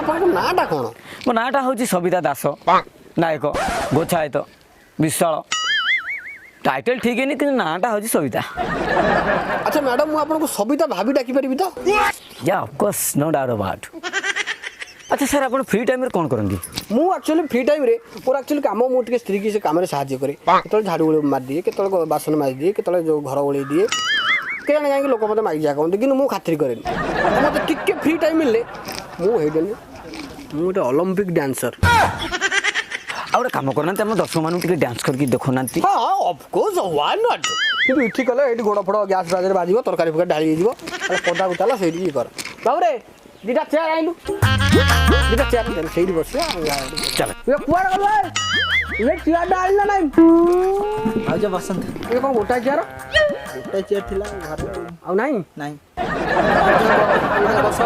ଆପଣଙ୍କ ନାଁଟା କ'ଣ? ମୋ ନାଁଟା ହେଉଛି ସବିତା ଦାସ ନାୟକ ଗୋଛାୟତ ବିଶ୍ୱାଳ। टाइटल ठीक है नहीं कि नाटा हो सविता। अच्छा मैडम मु आपको सविता भाभी डाकी परिबी तो? या of course no doubt about. अच्छा सर आप फ्री टाइम रे कौन करंदी? मु एक्चुअली फ्री टाइम रे और एक्चुअली काम मु टिके स्त्री की से काम रे सहाय्य करे। केतल झाड़ू मार दिए, केतल बासन मार दिए, केतल जो घर ओळी दिए। केने जाई लोक मते मागी जा कहन लेकिन मु खातिर करे। मते टिके फ्री टाइम मिलले मु हेडन मु एक ओलंपिक डांसर। और काम करना हम दर्शक मान डांस करके देखना। हाँ ऑफ कोर्स व्हाई नॉट। कि इठी कले एठी गोड़ फड़ गैस बाजरे बाजिबो तरकारी फुका ढाली जीवो अरे पडा उताला सेठी कर बाबरे दिटा चेयर आइलु दिटा चेयर दे सेठी बसिया चल ये कुआर गलो ये चेयर डाल ना नहीं आउ जा बसंत ये कोन गोटा चेयर थिला घर आ नहीं नहीं बस